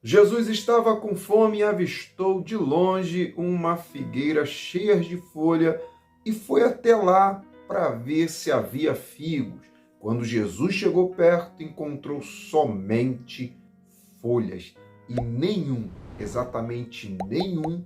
Jesus estava com fome e avistou de longe uma figueira cheia de folha e foi até lá para ver se havia figos. Quando Jesus chegou perto, encontrou somente folhas e nenhum, exatamente nenhum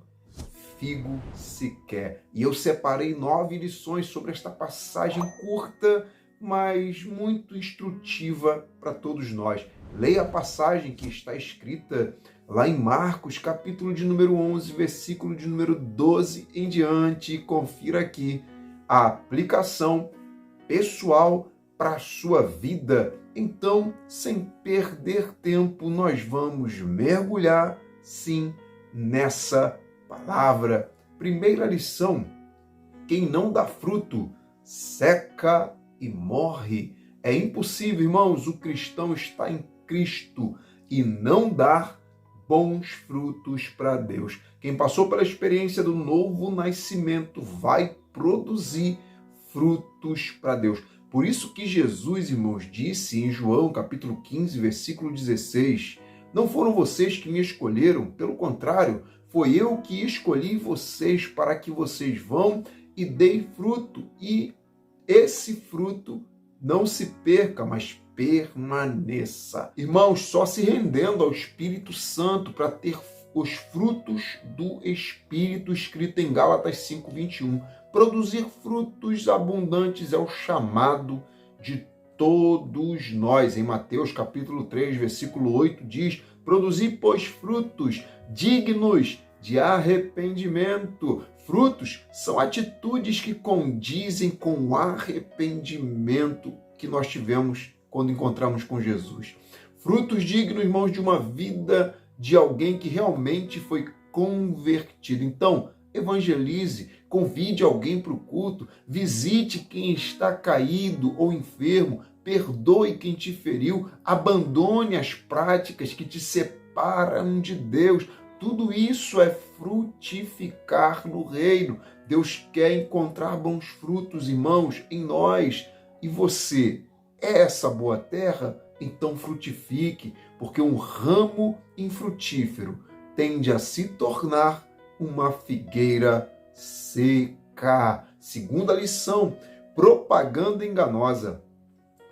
figo sequer. E eu separei 9 lições sobre esta passagem curta, mas muito instrutiva para todos nós. Leia a passagem que está escrita lá em Marcos, capítulo de número 11, versículo de número 12 em diante, e confira aqui a aplicação pessoal para a sua vida. Então, sem perder tempo, nós vamos mergulhar, sim, nessa palavra. Primeira lição: quem não dá fruto, seca e morre. É impossível, irmãos, o cristão estar em Cristo e não dar bons frutos para Deus. Quem passou pela experiência do novo nascimento vai produzir frutos para Deus. Por isso que Jesus, irmãos, disse em João capítulo 15, versículo 16, não foram vocês que me escolheram, pelo contrário, foi eu que escolhi vocês para que vocês vão e deem fruto, e esse fruto não se perca, mas permaneça. Irmãos, só se rendendo ao Espírito Santo para ter os frutos do Espírito, escrito em Gálatas 5:21. Produzir frutos abundantes é o chamado de todos nós. Em Mateus capítulo 3, versículo 8 diz: produzir, pois, frutos dignos de arrependimento. Frutos são atitudes que condizem com o arrependimento que nós tivemos quando encontramos com Jesus. Frutos dignos, irmãos, de uma vida de alguém que realmente foi convertido. Então, evangelize, convide alguém para o culto, visite quem está caído ou enfermo, perdoe quem te feriu, abandone as práticas que te separam de Deus. Tudo isso é frutificar no reino. Deus quer encontrar bons frutos, irmãos, em nós. E você é essa boa terra? Então frutifique, porque um ramo infrutífero tende a se tornar uma figueira seca. Segunda lição: propaganda enganosa.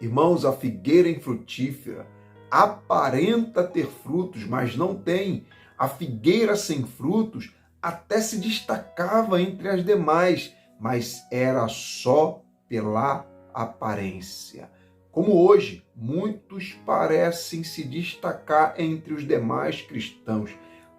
Irmãos, a figueira infrutífera aparenta ter frutos, mas não tem. A figueira sem frutos até se destacava entre as demais, mas era só pela aparência. Como hoje, muitos parecem se destacar entre os demais cristãos,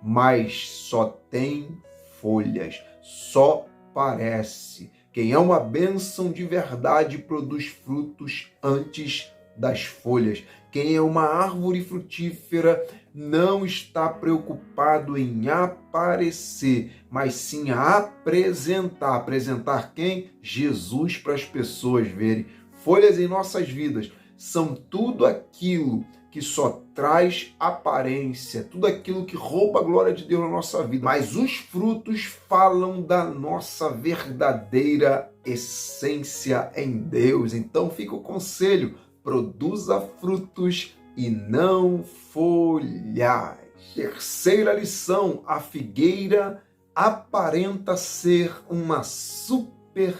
mas só tem folhas, só parece. Quem é uma bênção de verdade produz frutos antes das folhas. Quem é uma árvore frutífera não está preocupado em aparecer, mas sim a apresentar. Apresentar quem? Jesus para as pessoas verem. Folhas em nossas vidas são tudo aquilo que só traz aparência, tudo aquilo que rouba a glória de Deus na nossa vida. Mas os frutos falam da nossa verdadeira essência em Deus. Então fica o conselho: produza frutos e não folhas. Terceira lição: a figueira aparenta ser uma super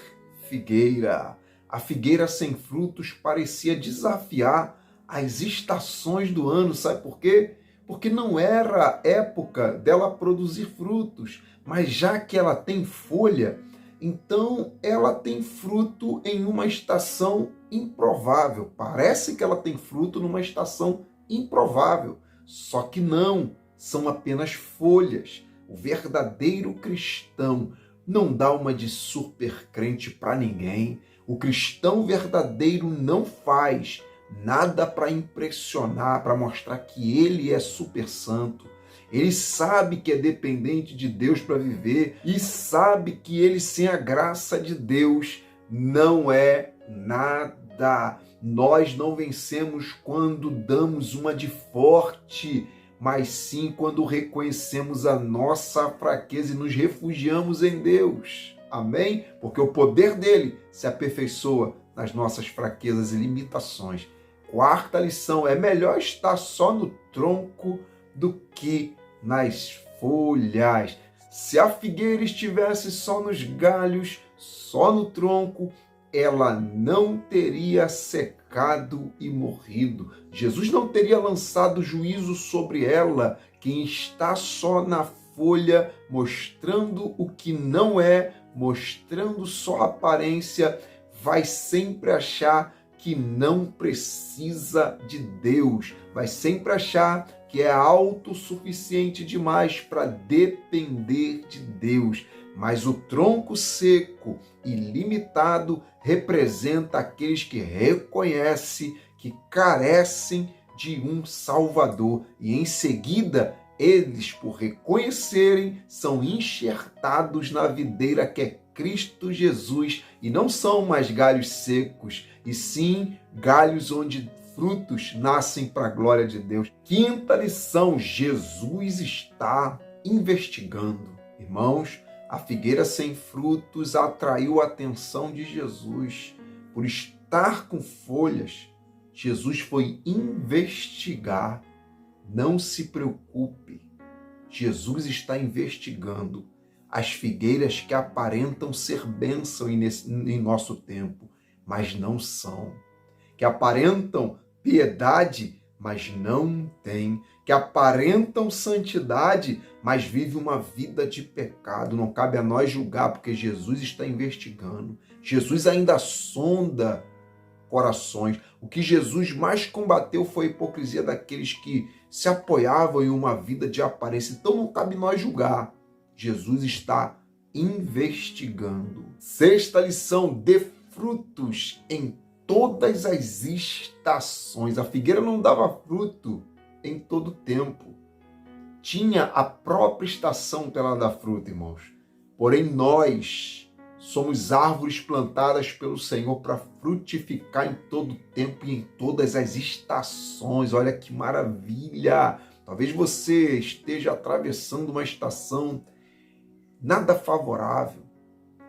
figueira. A figueira sem frutos parecia desafiar as estações do ano. Sabe por quê? Porque não era época dela produzir frutos, mas já que ela tem folha, então ela tem fruto em uma estação improvável. Parece que ela tem fruto numa estação improvável, só que não, são apenas folhas. O verdadeiro cristão não dá uma de super crente para ninguém. O cristão verdadeiro não faz nada para impressionar, para mostrar que ele é super santo. Ele sabe que é dependente de Deus para viver e sabe que ele, sem a graça de Deus, não é nada. Nós não vencemos quando damos uma de forte, mas sim quando reconhecemos a nossa fraqueza e nos refugiamos em Deus. Amém? Porque o poder dele se aperfeiçoa nas nossas fraquezas e limitações. Quarta lição: é melhor estar só no tronco do que nas folhas. Se a figueira estivesse só nos galhos, só no tronco, ela não teria secado e morrido. Jesus não teria lançado juízo sobre ela. Quem está só na folha, mostrando o que não é, mostrando só a aparência, vai sempre achar que não precisa de Deus, vai sempre achar que é autossuficiente demais para depender de Deus. Mas o tronco seco e limitado representa aqueles que reconhecem que carecem de um Salvador. E em seguida, eles, por reconhecerem, são enxertados na videira que é Cristo Jesus. E não são mais galhos secos, e sim galhos onde frutos nascem para a glória de Deus. Quinta lição: Jesus está investigando. Irmãos, a figueira sem frutos atraiu a atenção de Jesus. Por estar com folhas, Jesus foi investigar. Não se preocupe, Jesus está investigando as figueiras que aparentam ser bênção em nosso tempo, mas não são. Que aparentam piedade, mas não têm. Que aparentam santidade, mas vivem uma vida de pecado. Não cabe a nós julgar, porque Jesus está investigando. Jesus ainda sonda corações. O que Jesus mais combateu foi a hipocrisia daqueles que se apoiavam em uma vida de aparência. Então não cabe nós julgar. Jesus está investigando. Sexta lição: dê frutos em todas as estações. A figueira não dava fruto em todo tempo. Tinha a própria estação para ela dar fruto, irmãos. Porém, nós somos árvores plantadas pelo Senhor para frutificar em todo tempo e em todas as estações. Olha que maravilha! Talvez você esteja atravessando uma estação nada favorável.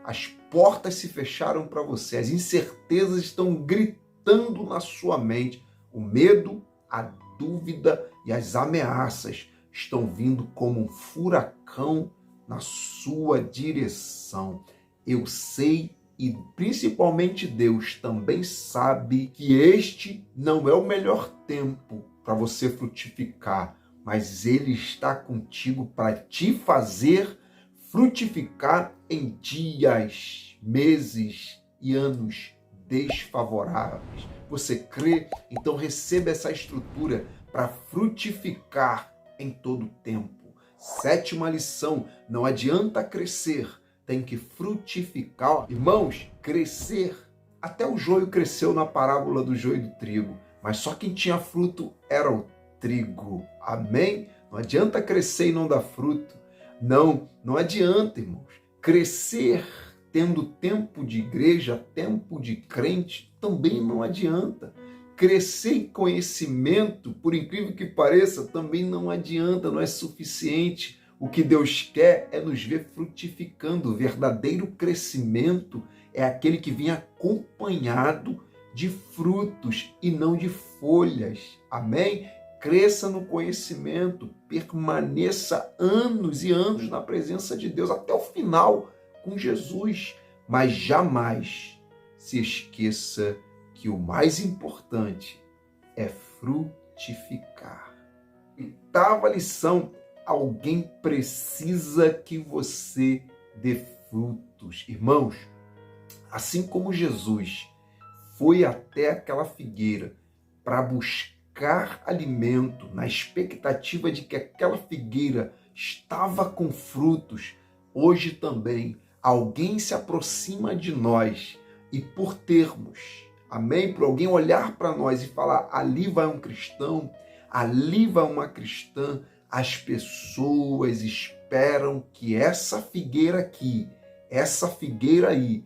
As portas se fecharam para você, as incertezas estão gritando na sua mente. O medo, a dúvida e as ameaças estão vindo como um furacão na sua direção. Eu sei, e principalmente Deus também sabe, que este não é o melhor tempo para você frutificar, mas Ele está contigo para te fazer frutificar em dias, meses e anos desfavoráveis. Você crê? Então receba essa estrutura para frutificar em todo tempo. Sétima lição: não adianta crescer, tem que frutificar. Irmãos, crescer, até o joio cresceu na parábola do joio e do trigo, mas só quem tinha fruto era o trigo. Amém? Não adianta crescer e não dar fruto. Não adianta, irmãos. Crescer tendo tempo de igreja, tempo de crente, também não adianta. Crescer em conhecimento, por incrível que pareça, também não adianta, não é suficiente. O que Deus quer é nos ver frutificando. O verdadeiro crescimento é aquele que vem acompanhado de frutos e não de folhas. Amém? Cresça no conhecimento, permaneça anos e anos na presença de Deus, até o final com Jesus. Mas jamais se esqueça que o mais importante é frutificar. Oitava lição: alguém precisa que você dê frutos. Irmãos, assim como Jesus foi até aquela figueira para buscar alimento, na expectativa de que aquela figueira estava com frutos, hoje também alguém se aproxima de nós e por termos, amém? Por alguém olhar para nós e falar: ali vai um cristão, ali vai uma cristã, as pessoas esperam que essa figueira aqui, essa figueira aí,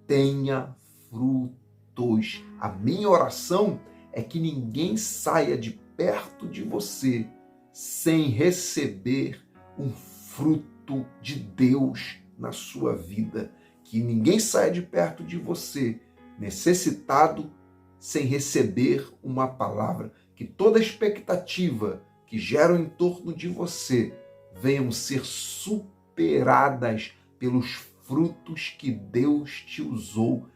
tenha frutos. A minha oração é que ninguém saia de perto de você sem receber um fruto de Deus na sua vida. Que ninguém saia de perto de você necessitado sem receber uma palavra. Que toda expectativa que geram em torno de você venham ser superadas pelos frutos que Deus te usou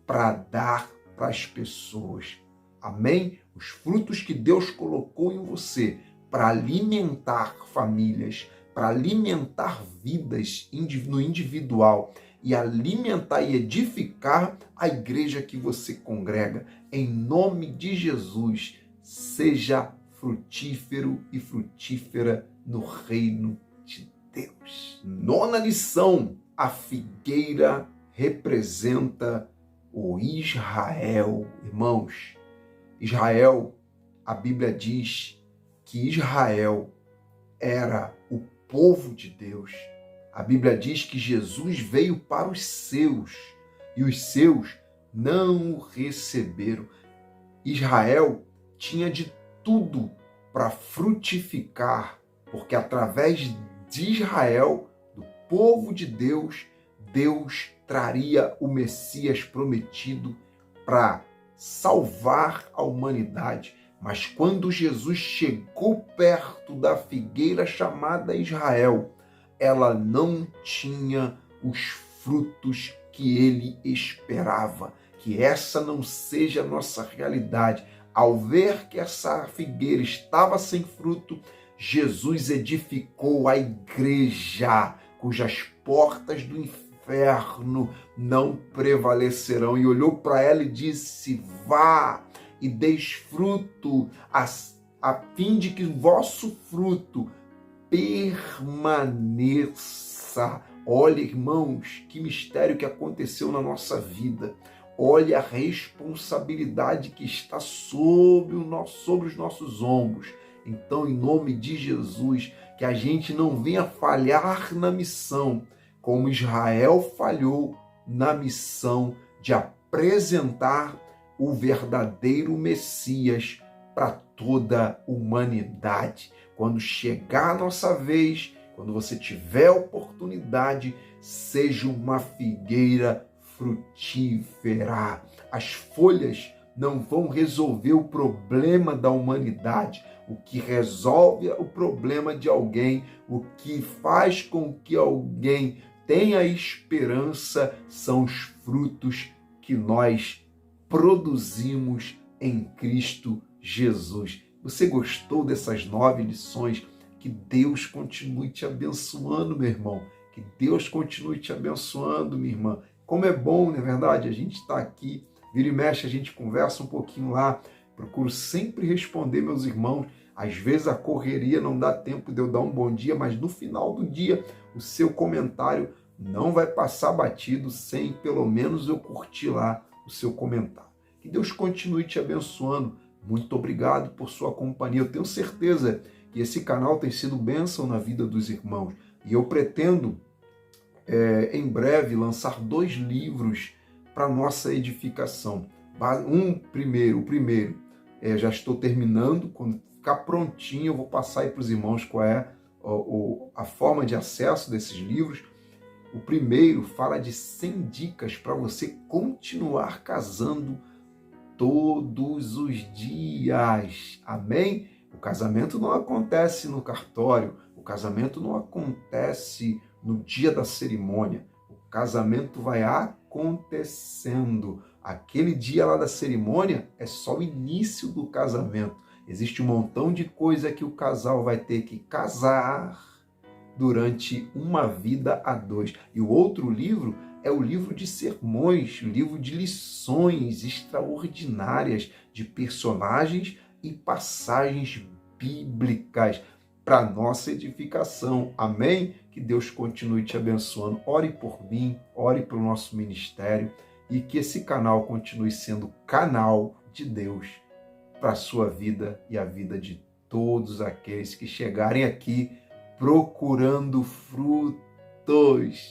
para dar para as pessoas. Amém? Os frutos que Deus colocou em você para alimentar famílias, para alimentar vidas no individual e alimentar e edificar a igreja que você congrega. Em nome de Jesus, seja frutífero e frutífera no reino de Deus. Nona lição: a figueira representa o Israel. Irmãos, Israel, a Bíblia diz que Israel era o povo de Deus. A Bíblia diz que Jesus veio para os seus e os seus não o receberam. Israel tinha de tudo para frutificar, porque através de Israel, do povo de Deus, Deus traria o Messias prometido para salvar a humanidade. Mas quando Jesus chegou perto da figueira chamada Israel, ela não tinha os frutos que ele esperava. Que essa não seja a nossa realidade. Ao ver que essa figueira estava sem fruto, Jesus edificou a igreja, cujas portas do inferno não prevalecerão. E olhou para ela e disse: vá e deis fruto, a fim de que o vosso fruto permaneça. Olha, irmãos, que mistério que aconteceu na nossa vida. Olha a responsabilidade que está sobre os nossos ombros. Então, em nome de Jesus, que a gente não venha falhar na missão, como Israel falhou na missão de apresentar o verdadeiro Messias para toda a humanidade. Quando chegar a nossa vez, quando você tiver a oportunidade, seja uma figueira frutífera. As folhas não vão resolver o problema da humanidade. O que resolve o problema de alguém, o que faz com que alguém tenha esperança, são os frutos que nós produzimos em Cristo Jesus. Você gostou dessas 9 lições? Que Deus continue te abençoando, meu irmão. Que Deus continue te abençoando, minha irmã. Como é bom, não é verdade? A gente está aqui, vira e mexe, a gente conversa um pouquinho lá. Procuro sempre responder, meus irmãos. Às vezes a correria não dá tempo de eu dar um bom dia, mas no final do dia o seu comentário não vai passar batido sem pelo menos eu curtir lá o seu comentário. Que Deus continue te abençoando. Muito obrigado por sua companhia. Eu tenho certeza que esse canal tem sido bênção na vida dos irmãos. E eu pretendo, em breve, lançar 2 livros para nossa edificação. O primeiro, já estou terminando. Quando ficar prontinho, eu vou passar aí para os irmãos qual é a forma de acesso desses livros. O primeiro fala de 100 dicas para você continuar casando todos os dias. Amém? O casamento não acontece no cartório, o casamento não acontece no dia da cerimônia. O casamento vai acontecendo. Aquele dia lá da cerimônia é só o início do casamento. Existe um montão de coisa que o casal vai ter que casar durante uma vida a 2. E o outro livro é o livro de sermões, o livro de lições extraordinárias de personagens e passagens bíblicas para nossa edificação. Amém? Que Deus continue te abençoando. Ore por mim, ore pelo nosso ministério e que esse canal continue sendo canal de Deus para a sua vida e a vida de todos aqueles que chegarem aqui procurando frutos.